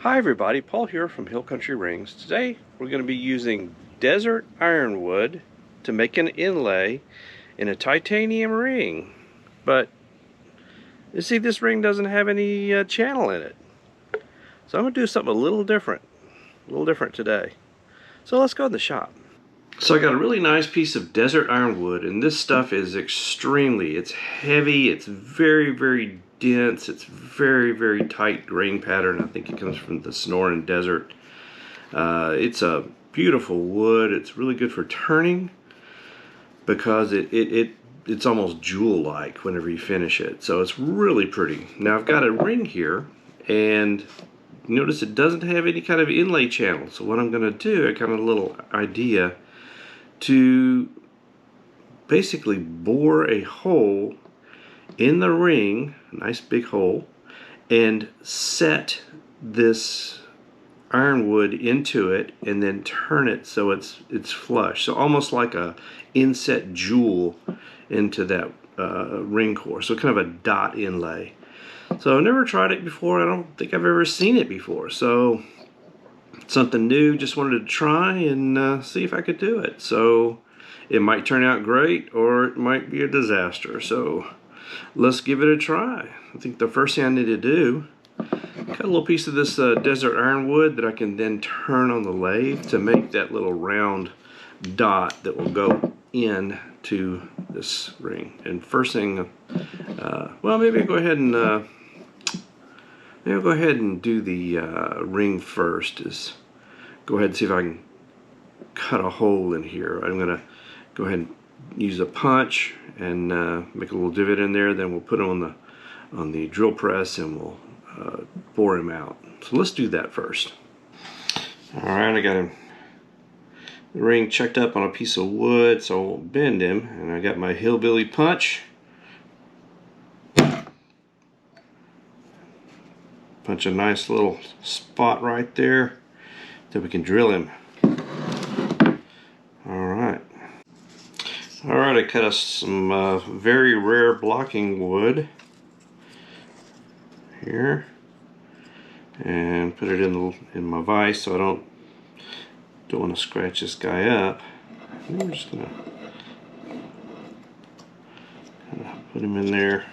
Hi everybody, Paul here from Hill Country Rings. Today we're going to be using Desert Ironwood to make an inlay in a titanium ring. But you see, this ring doesn't have any channel in it. So I'm going to do something a little different today. So let's go to the shop. So I got a really nice piece of Desert Ironwood, and this stuff is it's heavy, it's very dense, it's very tight grain pattern. I think it comes from the Sonoran Desert. It's a beautiful wood. It's really good for turning because it's almost jewel-like whenever you finish it. So it's really pretty. Now I've got a ring here, and notice it doesn't have any kind of inlay channel. So what I'm going to do, a kind of little idea, to basically bore a hole in the ring, a nice big hole, and set this ironwood into it and then turn it so it's flush. So almost like a inset jewel into that ring core. So kind of a dot inlay. So I've never tried it before. I don't think I've ever seen it before. So something new, just wanted to try and see if I could do it. So it might turn out great or it might be a disaster. So let's give it a try. I think the first thing I need to do, got a little piece of this Desert Ironwood that I can then turn on the lathe to make that little round dot that will go into this ring. And first thing, well, maybe I'll go ahead and do the ring first. Is go ahead and see if I can cut a hole in here. I'm gonna go ahead and use a punch and make a little divot in there. Then we'll put him on the drill press and we'll bore him out. So let's do that first. All right, I got the ring checked up on a piece of wood, so I won't bend him. And I got my hillbilly punch. Punch a nice little spot right there that we can drill him. Alright, I cut us some very rare blocking wood here and put it in my vise so I don't want to scratch this guy up. And we're just gonna put him in there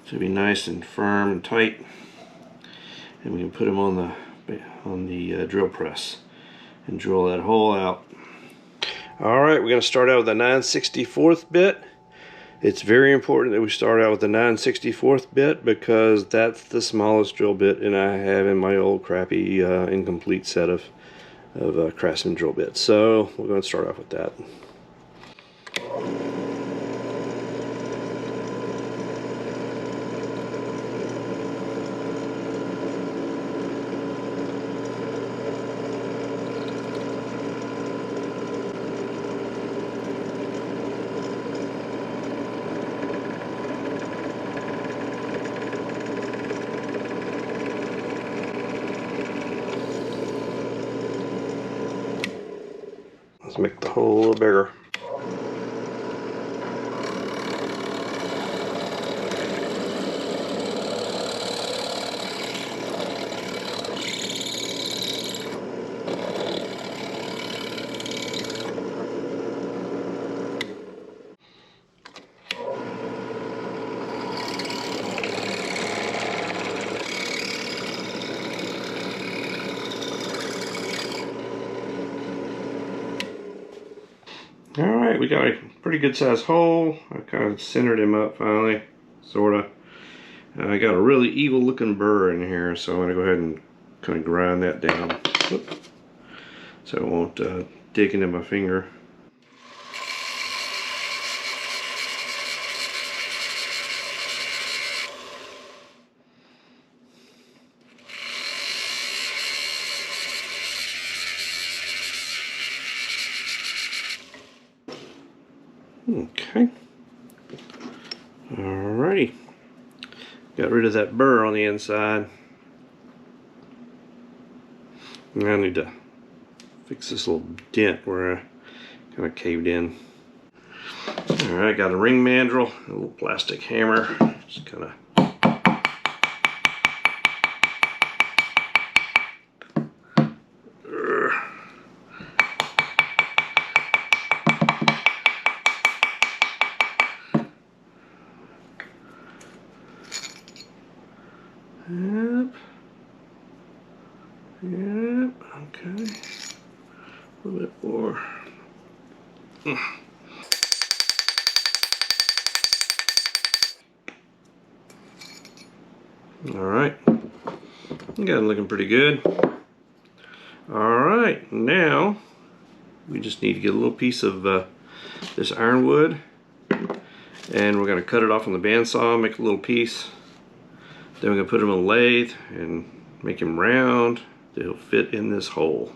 to be nice and firm and tight, and we can put him on the drill press and drill that hole out. Alright, we're going to start out with a 9/64 bit. It's very important that we start out with the 9/64 bit because that's the smallest drill bit and I have in my old crappy incomplete set of Craftsman drill bits. So we're going to start off with that. Let's make the hole a little bigger. Alright, we got a pretty good sized hole. I kind of centered him up finally, sorta. I got a really evil looking burr in here, so I'm going to go ahead and kind of grind that down. Whoop. So it won't dig into my finger. Okay. Alrighty. Got rid of that burr on the inside. And I need to fix this little dent where I kind of caved in. Alright, got a ring mandrel, a little plastic hammer. Just kind of Yep, okay. A little bit more. Alright. Got it looking pretty good. Alright, now we just need to get a little piece of this ironwood, and we're going to cut it off on the bandsaw, make a little piece. Then we're going to put him on a lathe and make him round that he'll fit in this hole.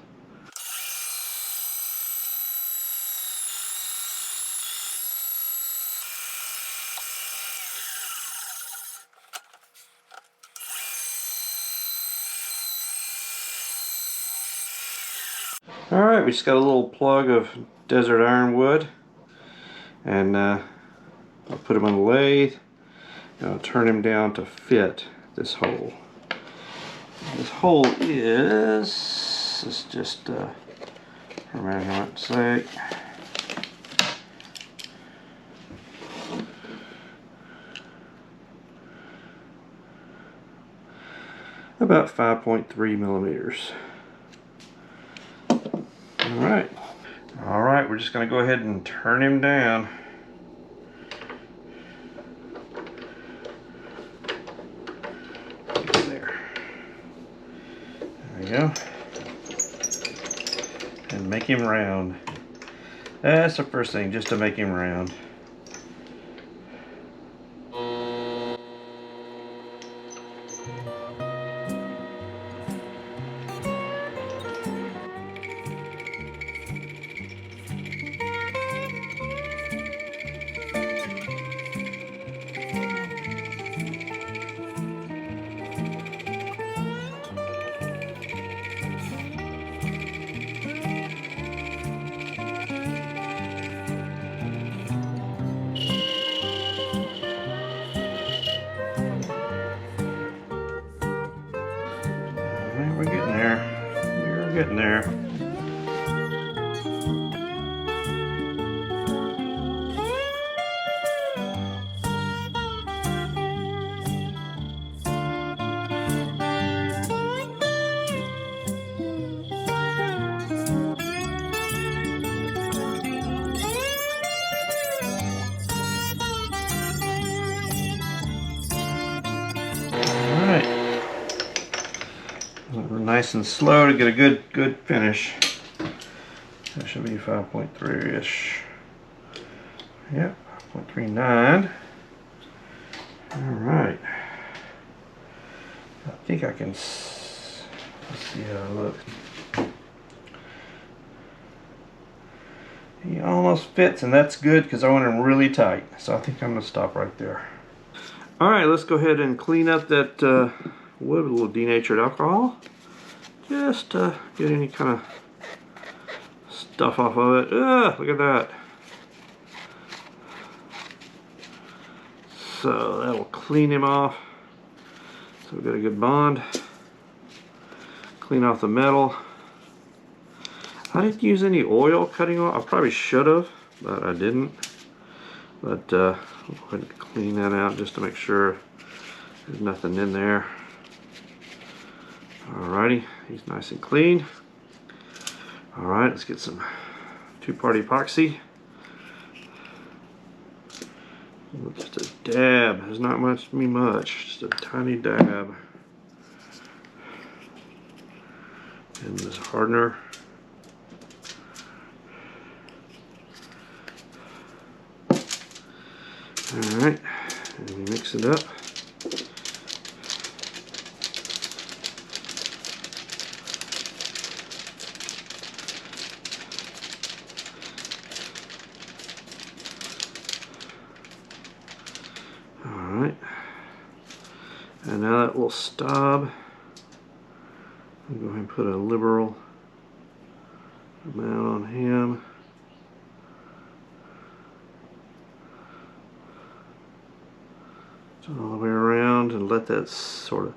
Alright, we just got a little plug of Desert Ironwood, and I'll put him on the lathe and I'll turn him down to fit this hole. This hole is just for measurement's sake, about 5.3 millimeters. Alright, we're just going to go ahead and turn him down. There we go. And make him round. That's the first thing, just to make him round. We're getting there. We're getting there. Nice and slow to get a good finish. That should be 5.3-ish. Yep, 5.39. Alright. I think I can, let's see how it looks. He almost fits, and that's good because I want him really tight. So I think I'm going to stop right there. Alright, let's go ahead and clean up that wood with a little denatured alcohol. Just to get any kind of stuff off of it. Ugh, look at that. So that'll clean him off. So we've got a good bond. Clean off the metal. I didn't use any oil cutting off. I probably should have, but I didn't. But I'll go ahead and clean that out just to make sure there's nothing in there. Alrighty, he's nice and clean. Alright, let's get some two-part epoxy. Just a dab. There's not much, just a tiny dab. And this hardener. Alright, and we mix it up. And now that little stub, I'm going to put a liberal amount on him. Turn all the way around and let that sort of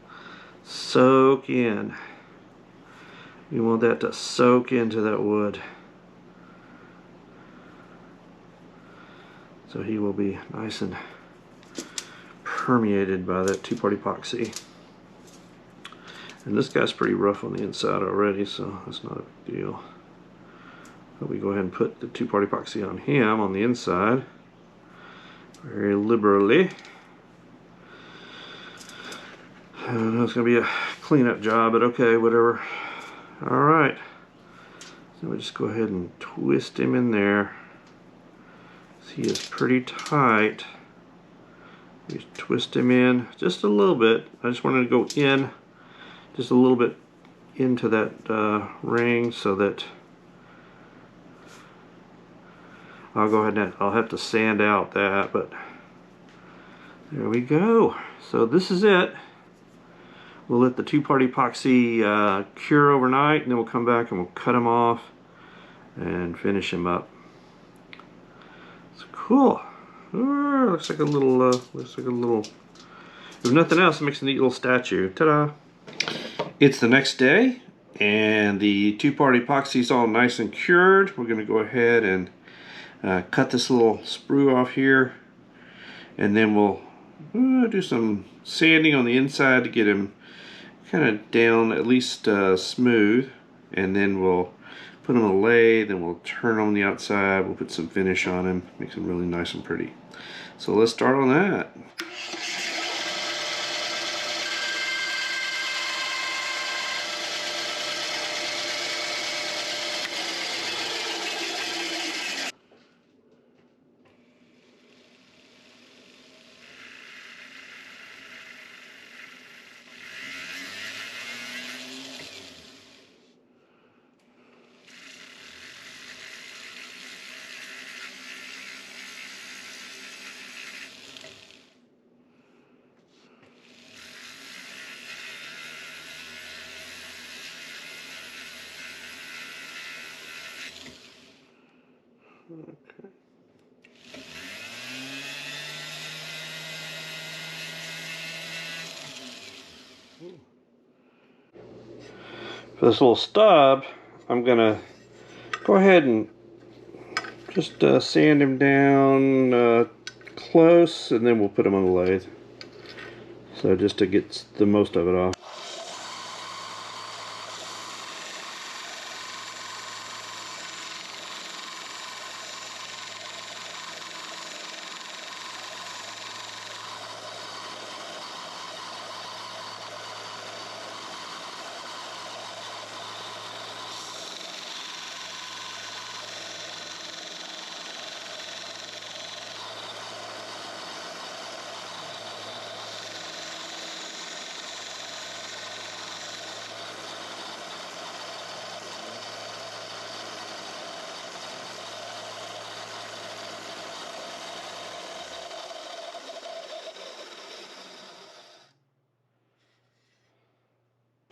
soak in. You want that to soak into that wood. So he will be nice and permeated by that two-part epoxy. And this guy's pretty rough on the inside already, so that's not a big deal. But we go ahead and put the two-part epoxy on him on the inside very liberally. I don't know, it's going to be a cleanup job, but okay, whatever. Alright. So we just go ahead and twist him in there. He is pretty tight. Just twist him in just a little bit. I just wanted to go in just a little bit into that ring so that I'll go ahead and I'll have to sand out that, but there we go. So this is it. We'll let the two-part epoxy cure overnight, and then we'll come back and we'll cut them off and finish them up. It's cool. Looks like a little. If nothing else, it makes a neat little statue. Ta-da! It's the next day, and the two-part epoxy is all nice and cured. We're going to go ahead and cut this little sprue off here, and then we'll do some sanding on the inside to get him kind of down at least smooth, and then we'll put him on a lathe, then we'll turn on the outside, we'll put some finish on him, makes him really nice and pretty. So let's start on that. Okay. For this little stub, I'm gonna go ahead and just sand him down close, and then we'll put him on the lathe. So just to get the most of it off.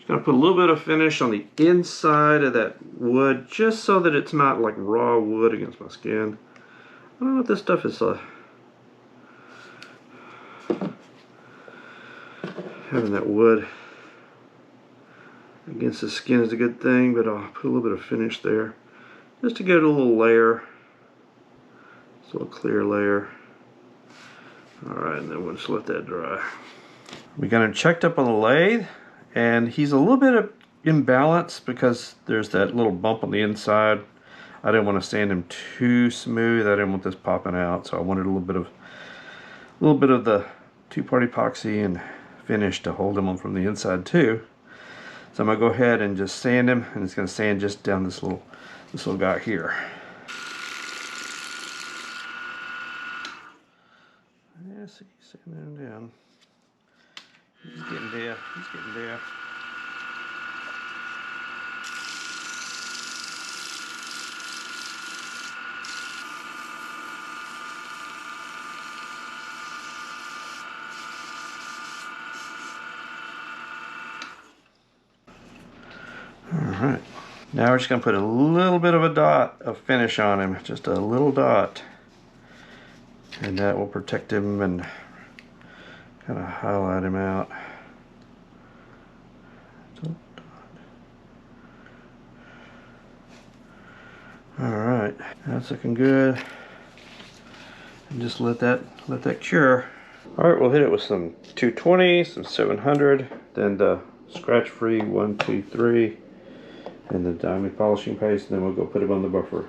Gonna put a little bit of finish on the inside of that wood, just so that it's not like raw wood against my skin. I don't know what this stuff is. Having that wood against the skin is a good thing, but I'll put a little bit of finish there, just to give it a little layer, just a little clear layer. All right, and then we'll just let that dry. We got him checked up on the lathe. And he's a little bit imbalanced because there's that little bump on the inside. I didn't want to sand him too smooth. I didn't want this popping out, so I wanted a little bit of the two-part epoxy and finish to hold him on from the inside too. So I'm gonna go ahead and just sand him, and it's gonna sand just down this little guy here. Yeah, see, sanding him down. He's getting there. He's getting there. All right. Now we're just going to put a little bit of a dot of finish on him, just a little dot, and that will protect him and kind of highlight him out. Alright, that's looking good. And just let that cure. Alright, we'll hit it with some 220, some 700, then the scratch free 1, 2, 3, and the diamond polishing paste, and then we'll go put them on the buffer.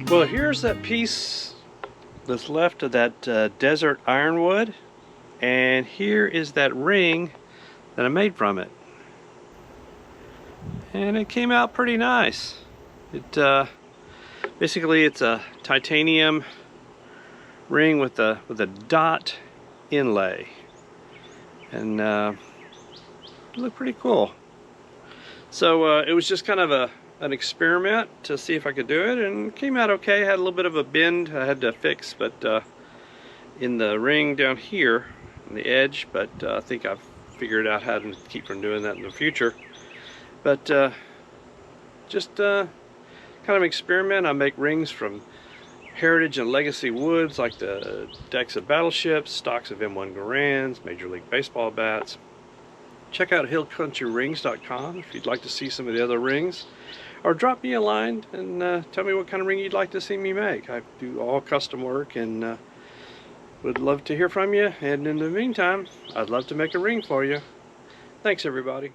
Well, here's that piece that's left of that Desert Ironwood, and here is that ring that I made from it, and it came out pretty nice. It basically it's a titanium ring with a dot inlay, and it looked pretty cool. So it was just kind of an experiment to see if I could do it, and it came out okay. Had a little bit of a bend I had to fix, but in the ring down here on the edge, but I think I've figured out how to keep from doing that in the future. But just kind of an experiment. I make rings from heritage and legacy woods, like the decks of battleships, stocks of M1 Garands, Major League Baseball bats. Check out hillcountryrings.com if you'd like to see some of the other rings, or drop me a line and tell me what kind of ring you'd like to see me make. I do all custom work, and would love to hear from you, and in the meantime I'd love to make a ring for you. Thanks everybody.